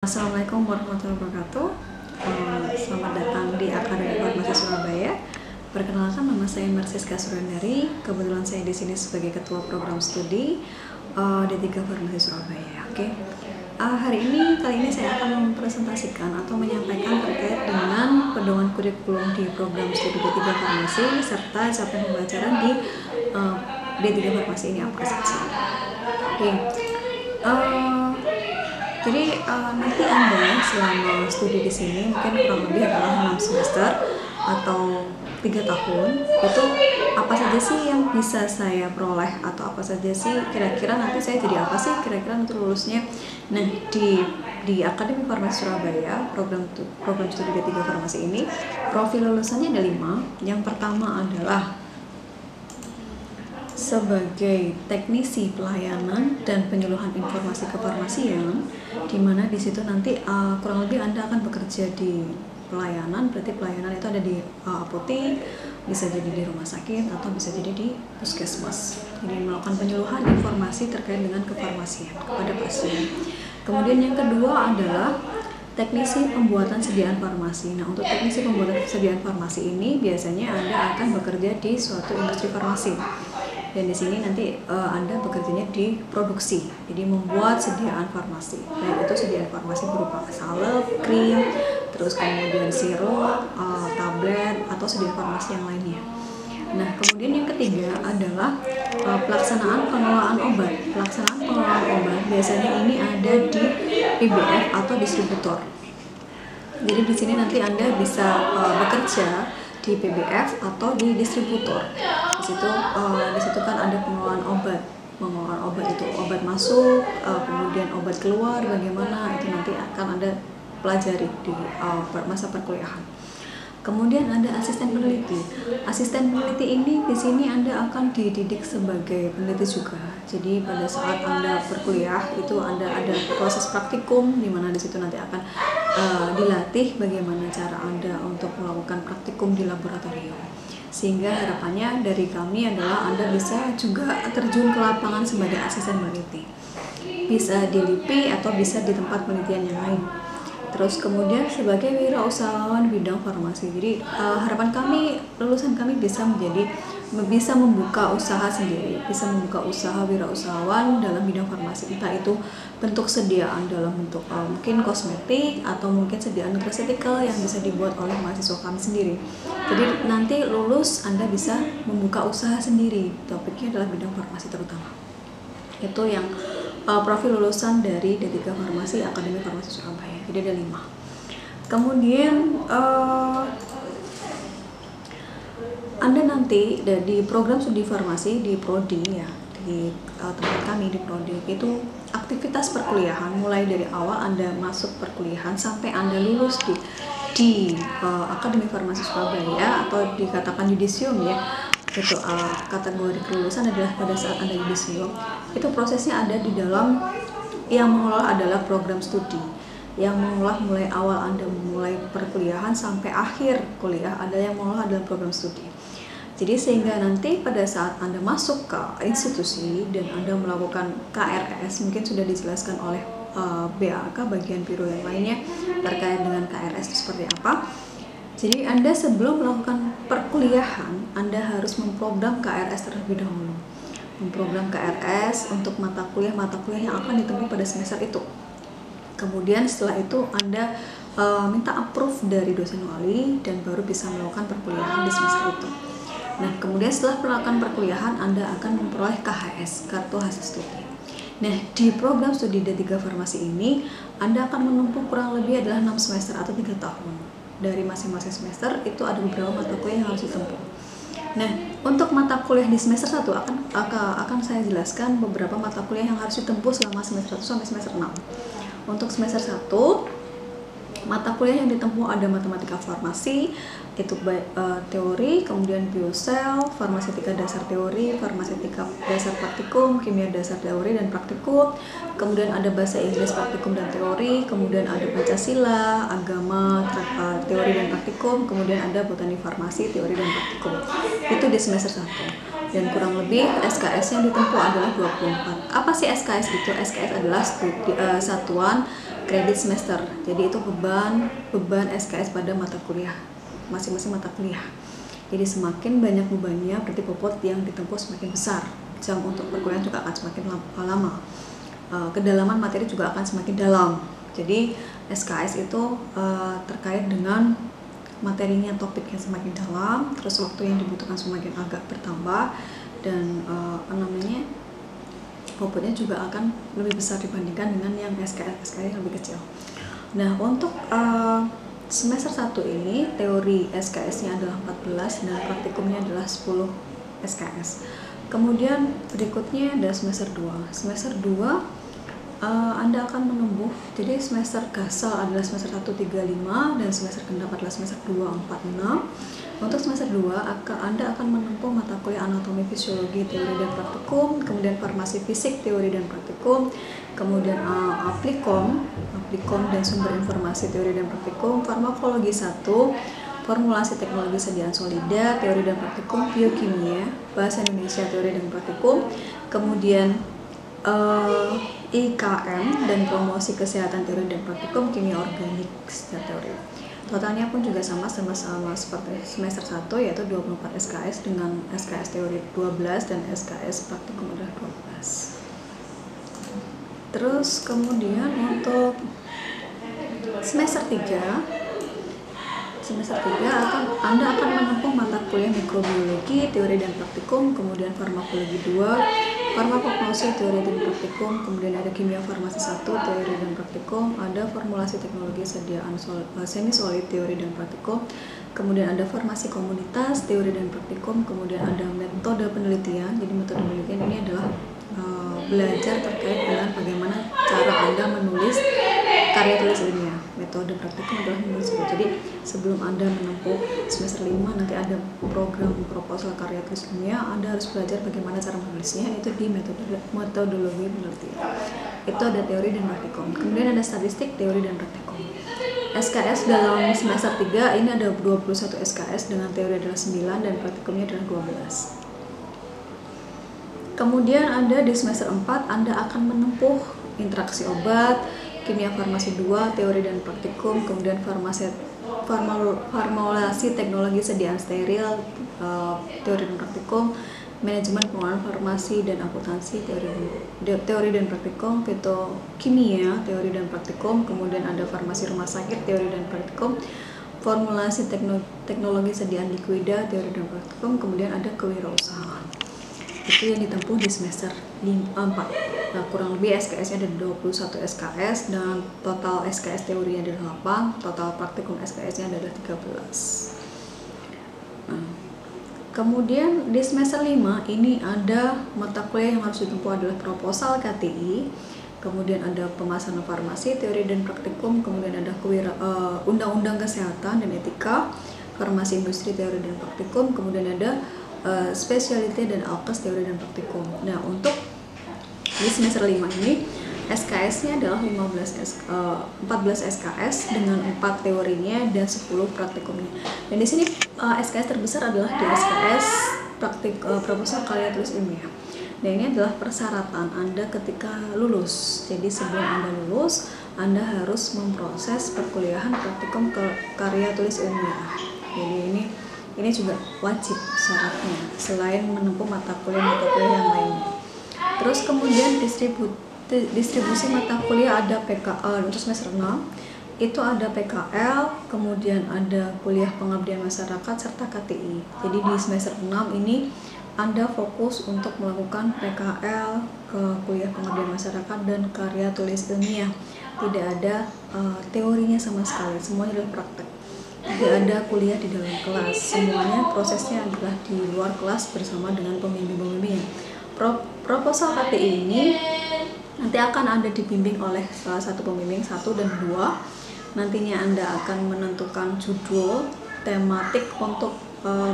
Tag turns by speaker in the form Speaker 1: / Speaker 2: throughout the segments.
Speaker 1: Assalamualaikum warahmatullahi wabarakatuh. Selamat datang di Akademi Farmasi Surabaya. Perkenalkan, nama saya Marsiska Surandari. Kebetulan saya di sini sebagai ketua program studi D3 Farmasi Surabaya. Kali ini saya akan mempresentasikan atau menyampaikan terkait dengan pedoman kurikulum di program studi D3 Farmasi serta capaian pembelajaran di D3 Farmasi ini apa saja. Jadi nanti Anda selama studi di sini mungkin kurang lebih adalah 6 semester atau 3 tahun. Itu apa saja sih yang bisa saya peroleh atau apa saja sih kira-kira nanti saya jadi apa sih kira-kira nanti lulusnya. Nah, di Akademi Farmasi Surabaya program studi D3 Farmasi ini profil lulusannya ada 5. Yang pertama adalah sebagai teknisi pelayanan dan penyuluhan informasi kefarmasian, di mana di situ nanti kurang lebih Anda akan bekerja di pelayanan. Berarti pelayanan itu ada di apotek, bisa jadi di rumah sakit atau bisa jadi di puskesmas. Jadi melakukan penyuluhan informasi terkait dengan kefarmasian kepada pasien. Kemudian yang kedua adalah teknisi pembuatan sediaan farmasi. Nah, untuk teknisi pembuatan sediaan farmasi ini biasanya Anda akan bekerja di suatu industri farmasi. Dan di sini nanti Anda bekerjanya di produksi, jadi membuat sediaan farmasi, baik itu sediaan farmasi berupa salep, krim, terus kemudian sirup, tablet, atau sediaan farmasi yang lainnya. Nah, kemudian yang ketiga adalah pelaksanaan pengelolaan obat. Pelaksanaan pengelolaan obat biasanya ini ada di PBF atau distributor. Jadi di sini nanti Anda bisa bekerja di PBF atau di distributor. Di situ kan ada pengelolaan obat. Pengelolaan obat itu obat masuk, kemudian obat keluar, bagaimana itu nanti akan Anda pelajari di masa perkuliahan. Kemudian ada asisten peneliti. Asisten peneliti ini di sini Anda akan dididik sebagai peneliti juga. Jadi pada saat Anda berkuliah itu Anda ada proses praktikum, di mana di situ nanti akan dilatih bagaimana cara Anda untuk melakukan praktikum di laboratorium. Sehingga harapannya dari kami adalah Anda bisa juga terjun ke lapangan sebagai asisten peneliti. Bisa di LIPI atau bisa di tempat penelitian yang lain. Terus kemudian sebagai wirausahawan bidang farmasi. Jadi harapan kami, lulusan kami bisa membuka usaha sendiri, bisa membuka usaha wirausahawan dalam bidang farmasi. Entah itu bentuk sediaan dalam bentuk mungkin kosmetik atau mungkin sediaan nutraceutical yang bisa dibuat oleh mahasiswa kami sendiri. Jadi nanti lulus Anda bisa membuka usaha sendiri. Topiknya adalah bidang farmasi terutama. Itu yang profil lulusan dari D3 Farmasi Akademi Farmasi Surabaya. Jadi ada 5. Kemudian Anda nanti di program studi farmasi di prodi ya, di tempat kami di prodi itu aktivitas perkuliahan mulai dari awal Anda masuk perkuliahan sampai Anda lulus di Akademi Farmasi Surabaya atau dikatakan yudisium ya. Itu kategori kelulusan adalah pada saat Anda yudisium, itu prosesnya ada di dalam yang mengelola adalah program studi, yang mengelola mulai awal Anda mulai perkuliahan sampai akhir kuliah ada yang mengelola adalah program studi. Jadi sehingga nanti pada saat Anda masuk ke institusi dan Anda melakukan KRS, mungkin sudah dijelaskan oleh BAK bagian biro yang lainnya terkait dengan KRS itu seperti apa. Jadi Anda sebelum melakukan perkuliahan, Anda harus memprogram KRS terlebih dahulu. Memprogram KRS untuk mata kuliah yang akan ditempuh pada semester itu. Kemudian setelah itu Anda minta approve dari dosen wali dan baru bisa melakukan perkuliahan di semester itu. Nah, kemudian setelah melakukan perkuliahan, Anda akan memperoleh KHS, kartu hasil studi. Nah, di program studi D3 Farmasi ini, Anda akan menempuh kurang lebih adalah 6 semester atau 3 tahun. Dari masing-masing semester itu ada beberapa mata kuliah yang harus ditempuh. Nah, untuk mata kuliah di semester 1 akan saya jelaskan beberapa mata kuliah yang harus ditempuh selama semester 1 sampai semester 6. Untuk semester 1, mata kuliah yang ditempuh ada matematika farmasi, itu teori, kemudian biosel, farmasetika dasar teori, farmasetika dasar praktikum, kimia dasar teori dan praktikum, kemudian ada bahasa Inggris praktikum dan teori, kemudian ada Pancasila, agama, teori dan praktikum, kemudian ada botani farmasi, teori dan praktikum. Itu di semester 1. Dan kurang lebih SKS yang ditempuh adalah 24. Apa sih SKS itu? SKS adalah satuan kredit semester. Jadi itu beban SKS pada mata kuliah, masing-masing mata kuliah. Jadi semakin banyak bebannya, berarti bobot yang ditempuh semakin besar. Jam untuk perkuliahan juga akan semakin lama. Kedalaman materi juga akan semakin dalam. Jadi SKS itu terkait dengan materinya, topik yang semakin dalam, terus waktu yang dibutuhkan semakin agak bertambah, dan bobotnya juga akan lebih besar dibandingkan dengan yang SKS yang lebih kecil. Nah, untuk semester 1 ini teori SKS-nya adalah 14 dan praktikumnya adalah 10 SKS. Kemudian berikutnya ada semester 2. Semester 2 Anda akan menempuh, jadi semester gasal adalah semester 1, 3, 5 dan semester genap adalah semester 2, 4, 6. Untuk semester 2 Anda akan menempuh mata kuliah anatomi fisiologi teori dan praktikum, kemudian farmasi fisik teori dan praktikum, kemudian aplikom dan sumber informasi teori dan praktikum, farmakologi 1, formulasi teknologi sediaan solida teori dan praktikum, biokimia, bahasa Indonesia teori dan praktikum, kemudian IKM dan promosi kesehatan teori dan praktikum, kimia organik dan teori. Totalnya pun juga sama seperti semester 1, yaitu 24 SKS dengan SKS teori 12 dan SKS praktikum adalah 12. Terus kemudian untuk semester 3 Anda akan menempuh mata kuliah mikrobiologi teori dan praktikum, kemudian farmakologi 2, farmakognosi teori dan praktikum, kemudian ada kimia farmasi 1 teori dan praktikum, ada formulasi teknologi sediaan semi solid teori dan praktikum, kemudian ada farmasi komunitas teori dan praktikum, kemudian ada metode penelitian. Jadi metode penelitian ini adalah belajar terkait dengan bagaimana cara Anda menulis karya tulis ilmiah. Metode praktikum adalah menulis. Jadi sebelum Anda menempuh semester 5 nanti ada program proposal karya tulis ilmiah, Anda harus belajar bagaimana cara menulisnya, itu di metodologi penelitian. Itu ada teori dan praktikum. Kemudian ada statistik, teori dan praktikum. SKS dalam semester 3 ini ada 21 SKS dengan teori adalah 9 dan praktikumnya adalah 12. Kemudian ada di semester 4 Anda akan menempuh interaksi obat, kimia farmasi 2, teori dan praktikum, kemudian formulasi teknologi sediaan steril, teori dan praktikum, manajemen pengelolaan farmasi dan akuntansi, teori dan praktikum, fitokimia, teori dan praktikum, kemudian ada farmasi rumah sakit, teori dan praktikum, formulasi teknologi sediaan likuida, teori dan praktikum, kemudian ada kewirausahaan. Itu yang ditempuh di semester 4. Nah, kurang lebih SKS-nya ada 21 SKS dan total SKS teorinya ada 8, total praktikum SKS-nya adalah 13. Nah, kemudian di semester 5 ini ada mata kuliah yang harus ditempuh adalah proposal KTI, kemudian ada pemasaran farmasi, teori dan praktikum, kemudian ada undang-undang kesehatan dan etika, farmasi industri, teori dan praktikum, kemudian ada spesialty dan alkes, teori dan praktikum. Nah, untuk di semester 5 ini SKS-nya adalah 14 SKS dengan 4 teorinya dan 10 praktikumnya. Dan di sini SKS terbesar adalah di SKS proposal karya tulis ilmiah. Nah, ini adalah persyaratan Anda ketika lulus. Jadi sebelum Anda lulus, Anda harus memproses perkuliahan praktikum karya tulis ilmiah. Jadi ini juga wajib syaratnya selain menempuh mata kuliah yang lainnya. Terus kemudian distribusi mata kuliah ada PKL untuk semester 6 itu ada PKL, kemudian ada kuliah pengabdian masyarakat serta KTI. Jadi di semester 6 ini Anda fokus untuk melakukan PKL ke kuliah pengabdian masyarakat dan karya tulis ilmiah. Tidak ada teorinya sama sekali, semuanya adalah praktek. Tidak ada kuliah di dalam kelas, semuanya prosesnya adalah di luar kelas bersama dengan pembimbing-pembimbingnya. Proposal KTI ini nanti akan Anda dibimbing oleh salah satu pembimbing 1 dan 2. Nantinya Anda akan menentukan judul, tematik untuk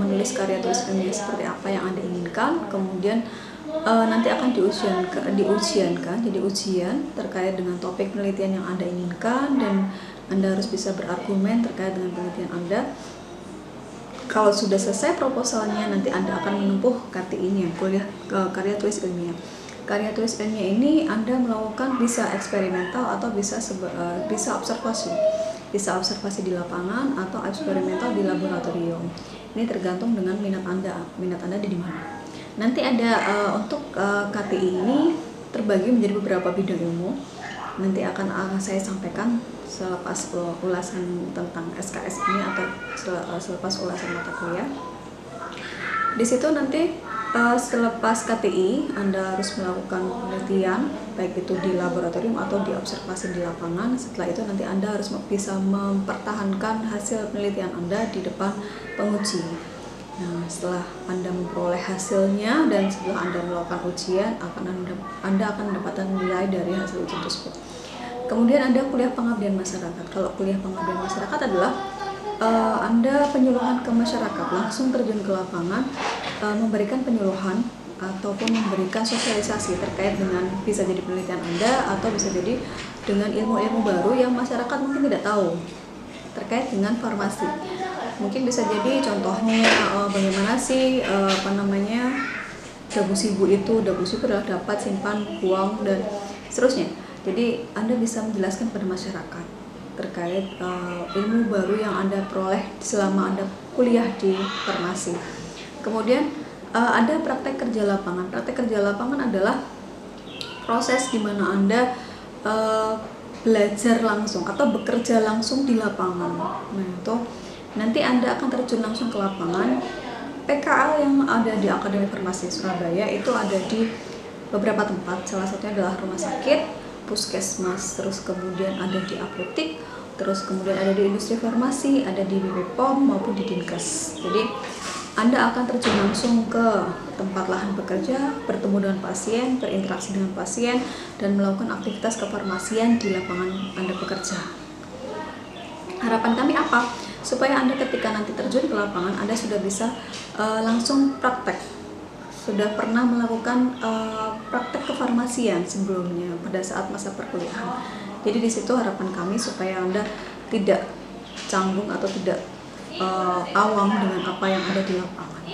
Speaker 1: menulis karya tulis ilmiah seperti apa yang Anda inginkan. Kemudian nanti akan diujiankan, jadi ujian terkait dengan topik penelitian yang Anda inginkan, dan Anda harus bisa berargumen terkait dengan penelitian Anda. Kalau sudah selesai proposalnya, nanti Anda akan menempuh KTI-nya, kuliah karya tulis ilmiah. karya tulis ilmiah ini Anda melakukan bisa eksperimental atau bisa observasi. Bisa observasi di lapangan atau eksperimental di laboratorium. Ini tergantung dengan minat Anda. Minat Anda di mana. Nanti ada untuk KTI ini terbagi menjadi beberapa bidang ilmu. Nanti akan saya sampaikan selepas ulasan tentang SKS ini atau selepas ulasan mata kuliah. Di situ nanti selepas KTI Anda harus melakukan penelitian baik itu di laboratorium atau di observasi di lapangan. Setelah itu nanti Anda harus bisa mempertahankan hasil penelitian Anda di depan penguji. Nah, setelah Anda memperoleh hasilnya dan setelah Anda melakukan ujian, Anda akan mendapatkan nilai dari hasil ujian tersebut. Kemudian Anda kuliah pengabdian masyarakat. Kalau kuliah pengabdian masyarakat adalah Anda penyuluhan ke masyarakat, langsung terjun ke lapangan, memberikan penyuluhan ataupun memberikan sosialisasi terkait dengan bisa jadi penelitian Anda atau bisa jadi dengan ilmu-ilmu baru yang masyarakat mungkin tidak tahu terkait dengan farmasi. Mungkin bisa jadi contohnya bagaimana sih dagu sibu adalah dapat simpan, buang, dan seterusnya. Jadi Anda bisa menjelaskan pada masyarakat terkait ilmu baru yang Anda peroleh selama Anda kuliah di farmasi. Kemudian ada praktek kerja lapangan. Praktek kerja lapangan adalah proses di mana Anda belajar langsung atau bekerja langsung di lapangan. Nah, itu nanti Anda akan terjun langsung ke lapangan. PKL yang ada di Akademi Farmasi Surabaya itu ada di beberapa tempat. Salah satunya adalah rumah sakit, puskesmas, terus kemudian ada di apotik, terus kemudian ada di industri farmasi, ada di BPOM maupun di Dinkes. Jadi Anda akan terjun langsung ke tempat lahan bekerja, bertemu dengan pasien, berinteraksi dengan pasien, dan melakukan aktivitas kefarmasian di lapangan Anda bekerja. Harapan kami apa? Supaya Anda ketika nanti terjun ke lapangan, Anda sudah bisa langsung praktek. Sudah pernah melakukan praktek kefarmasian sebelumnya pada saat masa perkuliahan. Jadi di situ harapan kami supaya Anda tidak canggung atau tidak awam dengan apa yang ada di lapangan.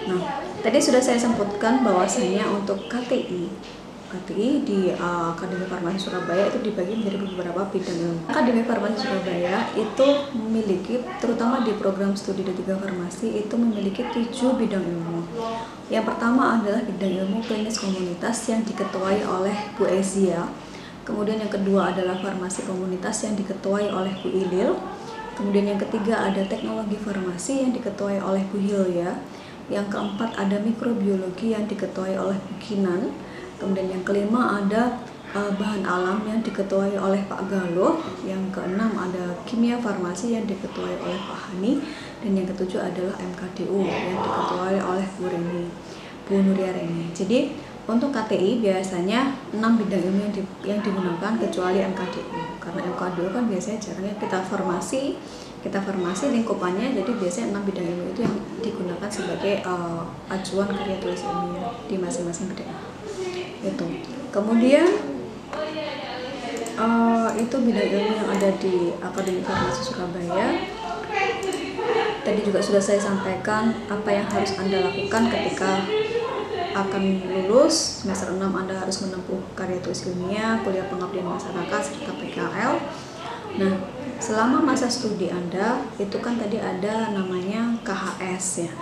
Speaker 1: Nah, tadi sudah saya sebutkan bahwasanya untuk KTI di Akademi Farmasi Surabaya itu dibagi menjadi beberapa bidang ilmu. Akademi Farmasi Surabaya itu memiliki, terutama di program studi D3 Farmasi, itu memiliki 7 bidang ilmu. Yang pertama adalah bidang ilmu klinis komunitas yang diketuai oleh Bu Ezia. Kemudian yang kedua adalah farmasi komunitas yang diketuai oleh Bu Ilil. Kemudian yang ketiga ada teknologi farmasi yang diketuai oleh Bu Hilya. Yang keempat ada mikrobiologi yang diketuai oleh Bu Kinan. Kemudian yang kelima ada bahan alam yang diketuai oleh Pak Galuh. Yang keenam ada kimia farmasi yang diketuai oleh Pak Hani. Dan yang ketujuh adalah MKDU yang diketuai oleh Bu Nuria Reni. Jadi untuk KTI biasanya 6 bidang ilmu yang digunakan kecuali MKDU. Karena MKDU kan biasanya jarangnya kita farmasi lingkupannya, jadi biasanya 6 bidang ilmu itu yang digunakan sebagai acuan karya tulis ilmiah di masing-masing bidang. Itu. Kemudian itu bidang ilmu yang ada di Akademi Farmasi Surabaya. Tadi juga sudah saya sampaikan apa yang harus Anda lakukan ketika akan lulus semester 6. Anda harus menempuh karya tulis ilmiah, kuliah pengabdian masyarakat, serta PKL. Nah, selama masa studi Anda itu kan tadi ada namanya KHS ya,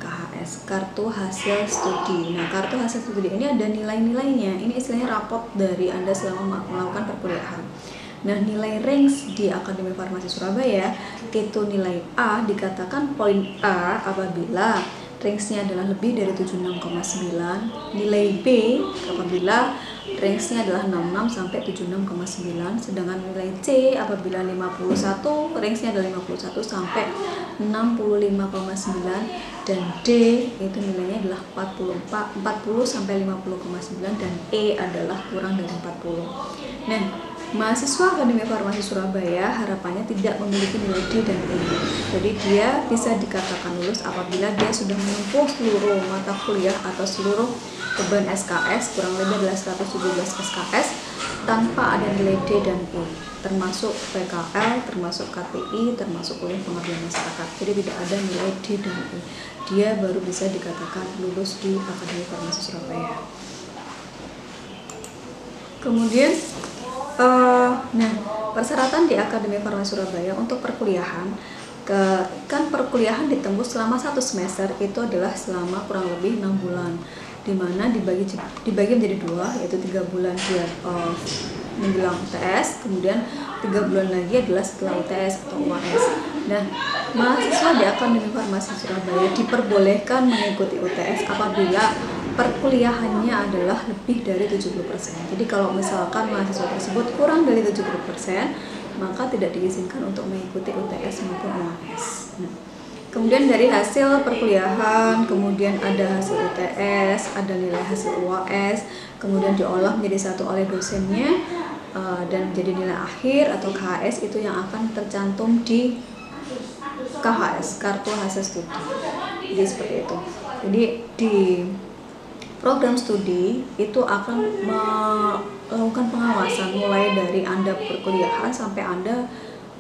Speaker 1: KHS, kartu hasil studi. Nah, kartu hasil studi ini ada nilai-nilainya. Ini istilahnya raport dari Anda selama melakukan perkuliahan. Nah, nilai ranks di Akademi Farmasi Surabaya itu nilai A dikatakan poin A apabila ranksnya adalah lebih dari 76,9, nilai B apabila ranksnya adalah 66 sampai 76,9, sedangkan nilai C apabila 51, ranksnya adalah 51 sampai 65,9, dan D itu nilainya adalah 40 sampai 50,9, dan E adalah kurang dari 40. Nah, mahasiswa Akademi Farmasi Surabaya harapannya tidak memiliki nilai D dan E. Jadi dia bisa dikatakan lulus apabila dia sudah menempuh seluruh mata kuliah atau seluruh beban SKS, kurang lebih adalah 117 SKS, tanpa ada nilai D dan E, termasuk PKL, termasuk KTI, termasuk kuliah pengabdian masyarakat. Jadi tidak ada nilai D dan E. Dia baru bisa dikatakan lulus di Akademi Farmasi Surabaya. Kemudian nah, persyaratan di Akademi Farmasi Surabaya untuk perkuliahan, kan perkuliahan ditembus selama 1 semester itu adalah selama kurang lebih 6 bulan, dimana dibagi menjadi 2, yaitu 3 bulan dia menjelang UTS, kemudian 3 bulan lagi adalah setelah UTS atau UAS. Nah, mahasiswa di Akademi Farmasi Surabaya diperbolehkan mengikuti UTS apabila perkuliahannya adalah lebih dari 70%. Jadi kalau misalkan mahasiswa tersebut kurang dari 70%, maka tidak diizinkan untuk mengikuti UTS maupun UAS. Nah, kemudian dari hasil perkuliahan, kemudian ada hasil UTS, ada nilai hasil UAS, kemudian diolah menjadi satu oleh dosennya, dan menjadi nilai akhir atau KHS itu yang akan tercantum di KHS, kartu hasil studi. Jadi seperti itu. Jadi di program studi itu akan melakukan pengawasan mulai dari Anda perkuliahan sampai Anda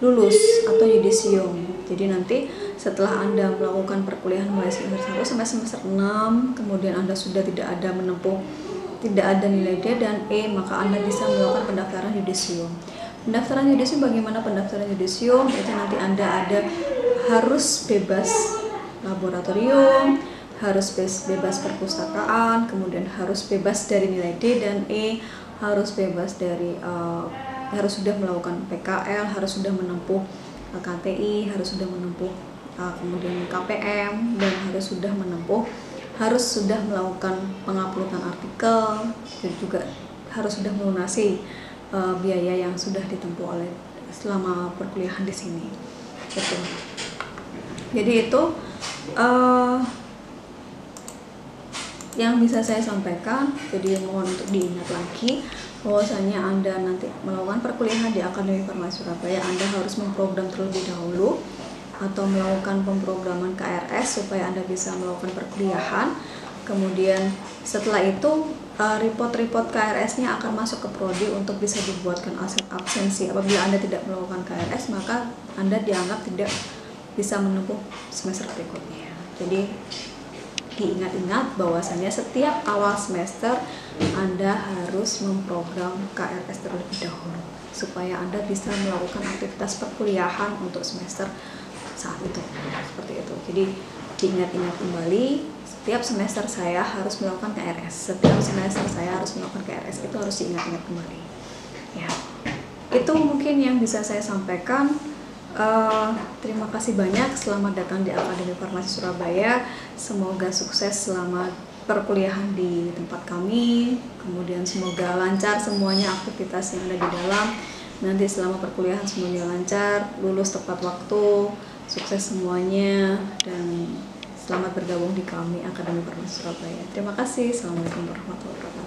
Speaker 1: lulus atau yudisium. Jadi nanti setelah Anda melakukan perkuliahan mulai semester 1 sampai semester 6, kemudian Anda sudah tidak ada nilai D dan E, maka Anda bisa melakukan pendaftaran yudisium. Pendaftaran yudisium, bagaimana pendaftaran yudisium? Itu nanti Anda harus bebas laboratorium, harus bebas perpustakaan, kemudian harus bebas dari nilai D dan E, harus bebas dari harus sudah melakukan PKL, harus sudah menempuh KTI, harus sudah menempuh kemudian KPM, dan harus sudah melakukan penguploadan artikel, dan juga harus sudah melunasi biaya yang sudah ditempuh oleh selama perkuliahan di sini. Betul. Jadi itu yang bisa saya sampaikan. Jadi mohon untuk diingat lagi bahwasanya Anda nanti melakukan perkuliahan di Akademi Farmasi Surabaya, Anda harus memprogram terlebih dahulu atau melakukan pemrograman KRS supaya Anda bisa melakukan perkuliahan. Kemudian setelah itu report KRS-nya akan masuk ke prodi untuk bisa dibuatkan absensi. Apabila Anda tidak melakukan KRS, maka Anda dianggap tidak bisa menempuh semester berikutnya. Jadi diingat-ingat bahwasanya setiap awal semester Anda harus memprogram KRS terlebih dahulu supaya Anda bisa melakukan aktivitas perkuliahan untuk semester saat itu. Seperti itu. Jadi diingat-ingat kembali, setiap semester saya harus melakukan KRS. Setiap semester saya harus melakukan KRS. Itu harus diingat-ingat kembali. Ya. Itu mungkin yang bisa saya sampaikan. Terima kasih banyak. Selamat datang di Akademi Farmasi Surabaya. Semoga sukses selama perkuliahan di tempat kami. Kemudian semoga lancar semuanya aktivitas yang ada di dalam. Nanti selama perkuliahan semuanya lancar, lulus tepat waktu, sukses semuanya, dan selamat bergabung di kami Akademi Farmasi Surabaya. Terima kasih. Assalamualaikum warahmatullahi wabarakatuh.